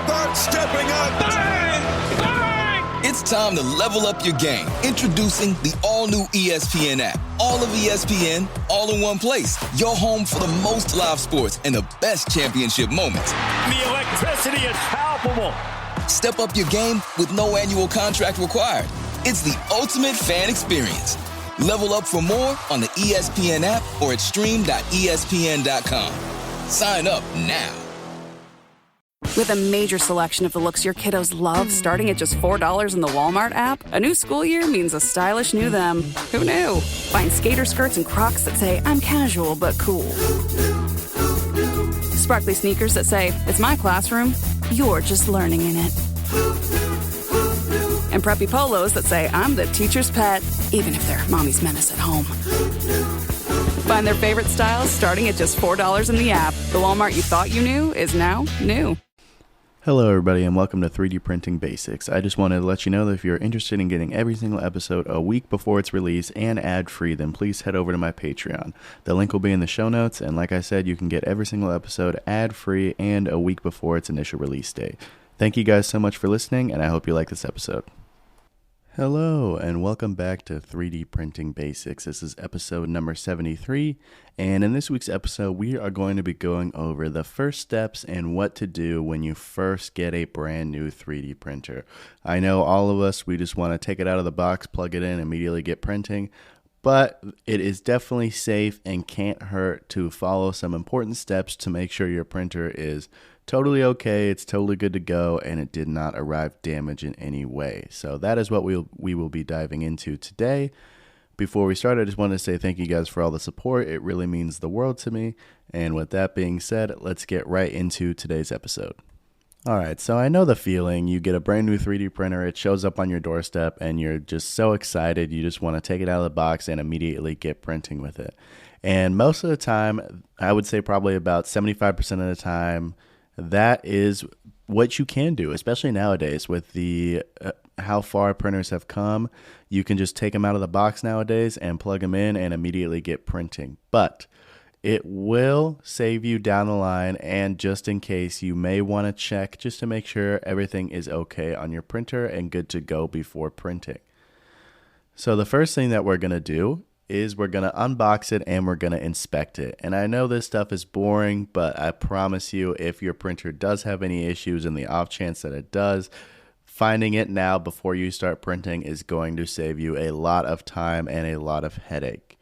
Albert stepping up. Bang! Bang! It's time to level up your game. Introducing the all-new ESPN app. All of ESPN, all in one place. Your home for the most live sports and the best championship moments. The electricity is palpable. Step up your game with no annual contract required. It's the ultimate fan experience. Level up for more on the ESPN app or at stream.espn.com. Sign up now. With a major selection of the looks your kiddos love starting at just $4 in the Walmart app, a new school year means a stylish new them. Who knew? Find skater skirts and Crocs that say, I'm casual but cool. Sparkly sneakers that say, it's my classroom, you're just learning in it. And preppy polos that say, I'm the teacher's pet, even if they're mommy's menace at home. Find their favorite styles starting at just $4 in the app. The Walmart you thought you knew is now new. Hello everybody and welcome to 3D Printing Basics. I just wanted to let you know that if you're interested in getting every single episode a week before its release and ad-free, then please head over to my Patreon. The link will be in the show notes, and like I said, you can get every single episode ad-free and a week before its initial release date. Thank you guys so much for listening, and I hope you like this episode. Hello and welcome back to 3D Printing Basics. This is episode number 73, and in this week's episode we are going to be going over the first steps and what to do when you first get a brand new 3D printer. I know all of us, we just want to take it out of the box, plug it in, immediately get printing, but it is definitely safe and can't hurt to follow some important steps to make sure your printer is totally okay, it's totally good to go, and it did not arrive damaged in any way. So that is what we will be diving into today. Before we start, I just wanted to say thank you guys for all the support. It really means the world to me. And with that being said, let's get right into today's episode. Alright, so I know the feeling. You get a brand new 3D printer, it shows up on your doorstep, and you're just so excited. You just want to take it out of the box and immediately get printing with it. And most of the time, I would say probably about 75% of the time, that is what you can do, especially nowadays with the how far printers have come. You can just take them out of the box nowadays and plug them in and immediately get printing. But it will save you down the line, and just in case, you may want to check just to make sure everything is okay on your printer and good to go before printing. So the first thing that we're going to do is we're going to unbox it and we're going to inspect it. And I know this stuff is boring, but I promise you, if your printer does have any issues, in the off chance that it does, finding it now before you start printing is going to save you a lot of time and a lot of headache.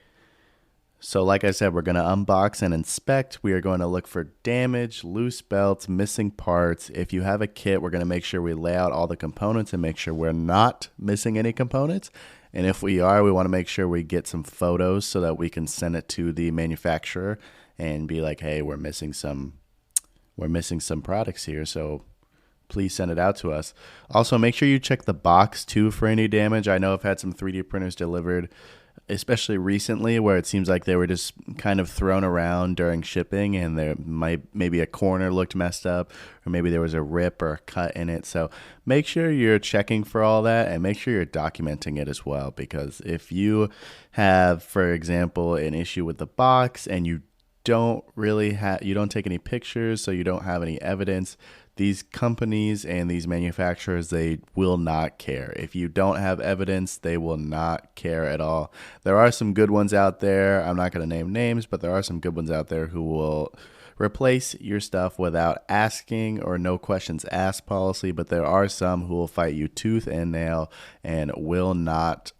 So like I said, we're going to unbox and inspect. We are going to look for damage, loose belts, missing parts. If you have a kit, we're going to make sure we lay out all the components and make sure we're not missing any components. And if we are, we want to make sure we get some photos so that we can send it to the manufacturer and be like, hey, we're missing some products here, so please send it out to us. Also, make sure you check the box too for any damage. I know I've had some 3D printers delivered, especially recently, where it seems like they were just kind of thrown around during shipping, and there maybe a corner looked messed up, or maybe there was a rip or a cut in it. So make sure you're checking for all that, and make sure you're documenting it as well, because if you have, for example, an issue with the box and you don't take any pictures, so you don't have any evidence, these companies and these manufacturers, they will not care. If you don't have evidence, they will not care at all. There are some good ones out there. I'm not going to name names, but there are some good ones out there who will replace your stuff without asking, or no questions asked policy, but there are some who will fight you tooth and nail and will not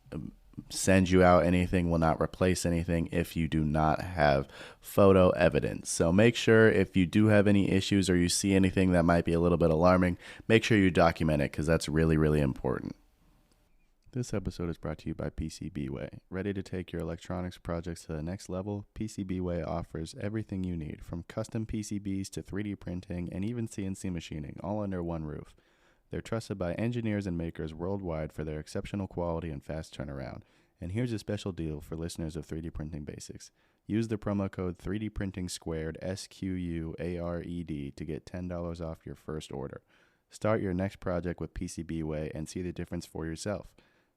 send you out anything, will not replace anything if you do not have photo evidence. So make sure if you do have any issues or you see anything that might be a little bit alarming, make sure you document it, because that's really, really important. This episode is brought to you by PCBWay. Ready to take your electronics projects to the next level? PCBWay offers everything you need, from custom PCBs to 3D printing and even CNC machining, all under one roof. They're trusted by engineers and makers worldwide for their exceptional quality and fast turnaround. And here's a special deal for listeners of 3D Printing Basics. Use the promo code 3D Printing Squared, SQUARED, to get $10 off your first order. Start your next project with PCBWay and see the difference for yourself.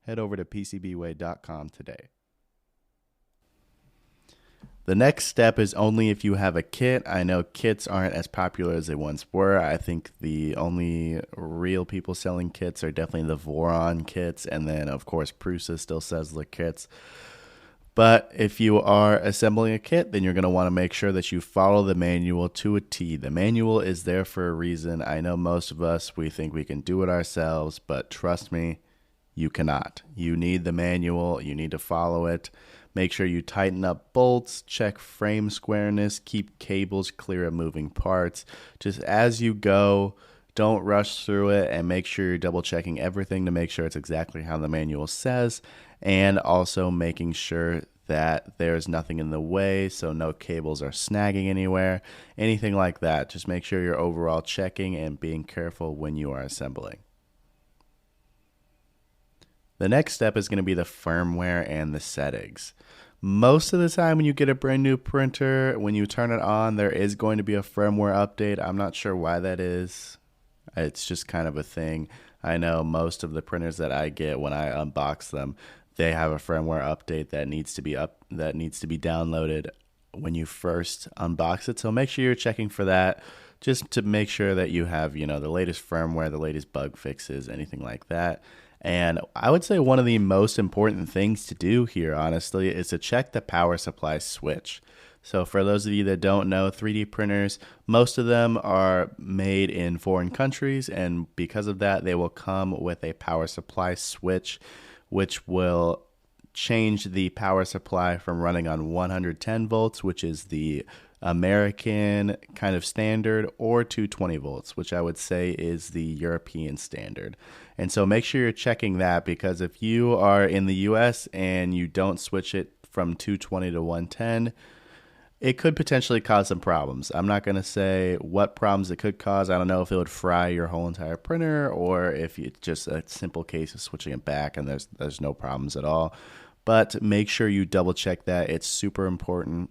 Head over to PCBWay.com today. The next step is only if you have a kit. I know kits aren't as popular as they once were. I think the only real people selling kits are definitely the Voron kits, and then of course Prusa still sells the kits. But if you are assembling a kit, then you're going to want to make sure that you follow the manual to a T. The manual is there for a reason. I know most of us, we think we can do it ourselves, but trust me, you cannot. You need the manual. You need to follow it. Make sure you tighten up bolts, check frame squareness, keep cables clear of moving parts. Just as you go, don't rush through it, and make sure you're double checking everything to make sure it's exactly how the manual says, and also making sure that there's nothing in the way, so no cables are snagging anywhere, anything like that. Just make sure you're overall checking and being careful when you are assembling. The next step is going to be the firmware and the settings. Most of the time when you get a brand new printer, when you turn it on, there is going to be a firmware update. I'm not sure why that is. It's just kind of a thing. I know most of the printers that I get, when I unbox them, they have a firmware update that needs to be downloaded when you first unbox it. So make sure you're checking for that, just to make sure that you have, the latest firmware, the latest bug fixes, anything like that. And I would say one of the most important things to do here, honestly, is to check the power supply switch. So for those of you that don't know, 3D printers, most of them are made in foreign countries, and because of that, they will come with a power supply switch, which will change the power supply from running on 110 volts, which is the American kind of standard, or 220 volts, which I would say is the European standard. And so make sure you're checking that, because if you are in the US and you don't switch it from 220 to 110, it could potentially cause some problems. I'm not going to say what problems it could cause. I don't know if it would fry your whole entire printer, or if it's just a simple case of switching it back and there's no problems at all. But make sure you double check that. It's super important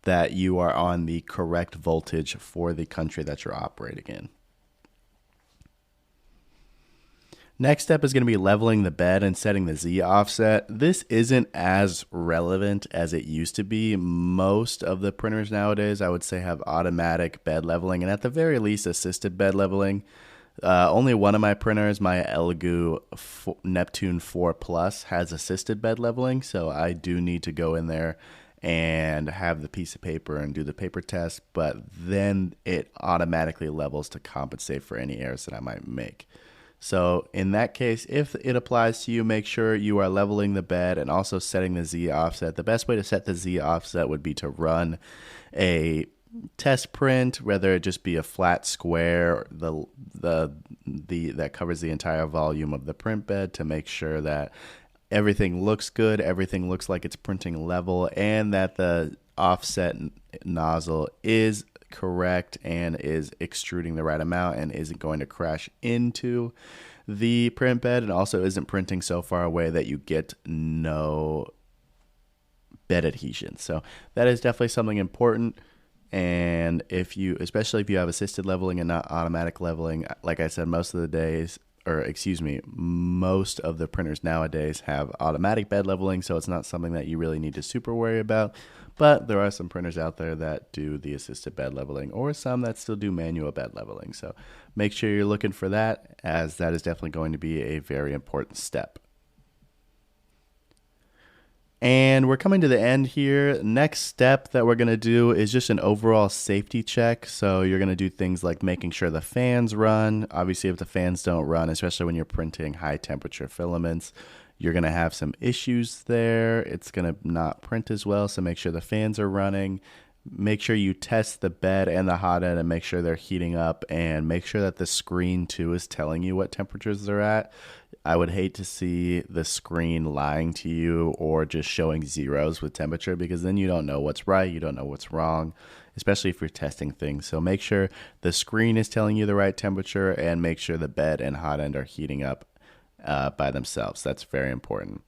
that you are on the correct voltage for the country that you're operating in. Next step is going to be leveling the bed and setting the Z offset. This isn't as relevant as it used to be. Most of the printers nowadays, I would say, have automatic bed leveling, and at the very least assisted bed leveling. Only one of my printers, my Elegoo Neptune 4 Plus, has assisted bed leveling, so I do need to go in there and have the piece of paper and do the paper test, but then it automatically levels to compensate for any errors that I might make. So in that case, if it applies to you, make sure you are leveling the bed and also setting the Z offset. The best way to set the Z offset would be to run a test print, whether it just be a flat square, that covers the entire volume of the print bed, to make sure that everything looks good, everything looks like it's printing level, and that the offset nozzle is correct and is extruding the right amount and isn't going to crash into the print bed, and also isn't printing so far away that you get no bed adhesion. So that is definitely something important. And especially if you have assisted leveling and not automatic leveling, like I said, most of the printers nowadays have automatic bed leveling, so it's not something that you really need to super worry about. But there are some printers out there that do the assisted bed leveling, or some that still do manual bed leveling. So make sure you're looking for that, as that is definitely going to be a very important step. And we're coming to the end here. Next step that we're going to do is just an overall safety check. So you're going to do things like making sure the fans run. Obviously, if the fans don't run, especially when you're printing high temperature filaments, you're going to have some issues there. It's going to not print as well. So make sure the fans are running. Make sure you test the bed and the hot end and make sure they're heating up, and make sure that the screen too is telling you what temperatures they're at. I would hate to see the screen lying to you or just showing zeros with temperature, because then you don't know what's right, you don't know what's wrong, especially if you're testing things. So make sure the screen is telling you the right temperature, and make sure the bed and hot end are heating up by themselves. That's very important.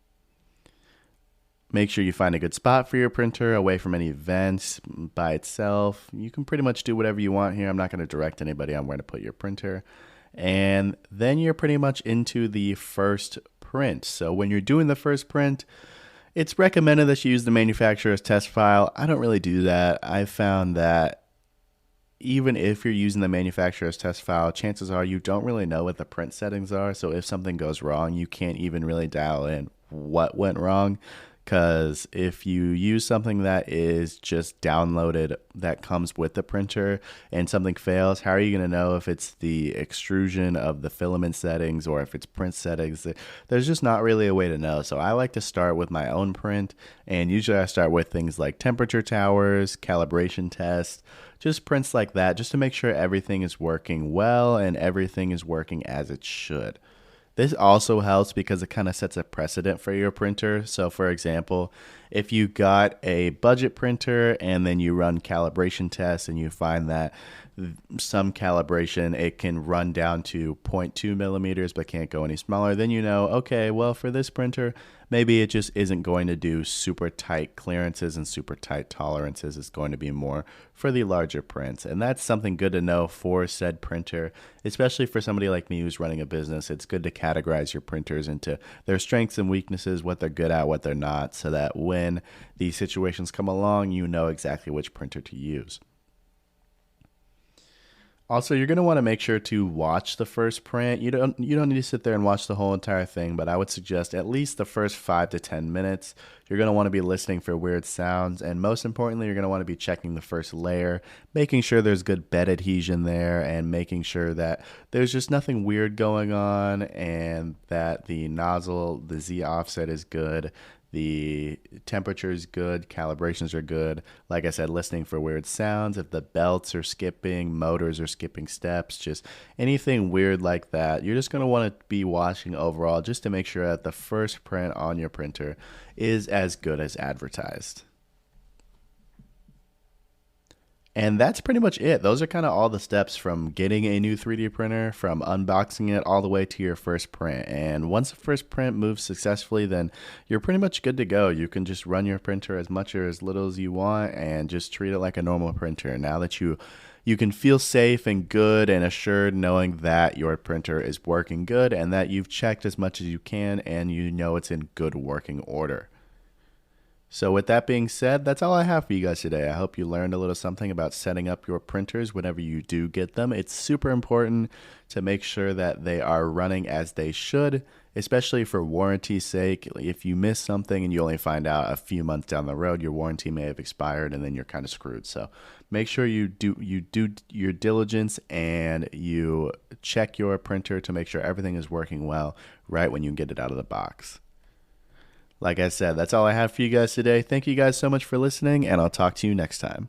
Make sure you find a good spot for your printer, away from any vents, by itself. You can pretty much do whatever you want here. I'm not going to direct anybody on where to put your printer. And then you're pretty much into the first print. So when you're doing the first print, It's recommended that you use the manufacturer's test file. I don't really do that. I found that even if you're using the manufacturer's test file, chances are you don't really know what the print settings are. So if something goes wrong, you can't even really dial in what went wrong. Because if you use something that is just downloaded that comes with the printer and something fails, how are you going to know if it's the extrusion of the filament settings or if it's print settings? There's just not really a way to know. So I like to start with my own print, and usually I start with things like temperature towers, calibration tests, just prints like that, just to make sure everything is working well and everything is working as it should. This also helps because it kind of sets a precedent for your printer. So for example, if you got a budget printer and then you run calibration tests and you find that some calibration, it can run down to 0.2 millimeters but can't go any smaller, then you know, okay, well, for this printer, maybe it just isn't going to do super tight clearances and super tight tolerances. It's going to be more for the larger prints. And that's something good to know for said printer, especially for somebody like me who's running a business. It's good to categorize your printers into their strengths and weaknesses, what they're good at, what they're not, so that when these situations come along, you know exactly which printer to use. Also, you're going to want to make sure to watch the first print. You don't need to sit there and watch the whole entire thing, but I would suggest at least the first 5 to 10 minutes. You're going to want to be listening for weird sounds, and most importantly, you're going to want to be checking the first layer, making sure there's good bed adhesion there, and making sure that there's just nothing weird going on, and that the nozzle, the Z offset is good. The temperature is good, calibrations are good. Like I said, listening for weird sounds. If the belts are skipping, motors are skipping steps, just anything weird like that, you're just going to want to be watching overall just to make sure that the first print on your printer is as good as advertised. And that's pretty much it. Those are kind of all the steps from getting a new 3D printer, from unboxing it all the way to your first print. And once the first print moves successfully, then you're pretty much good to go. You can just run your printer as much or as little as you want and just treat it like a normal printer. Now that you can feel safe and good and assured knowing that your printer is working good and that you've checked as much as you can and you know it's in good working order. So with that being said, that's all I have for you guys today. I hope you learned a little something about setting up your printers whenever you do get them. It's super important to make sure that they are running as they should, especially for warranty's sake. If you miss something and you only find out a few months down the road, your warranty may have expired and then you're kind of screwed. So make sure you do your diligence and you check your printer to make sure everything is working well right when you get it out of the box. Like I said, that's all I have for you guys today. Thank you guys so much for listening, and I'll talk to you next time.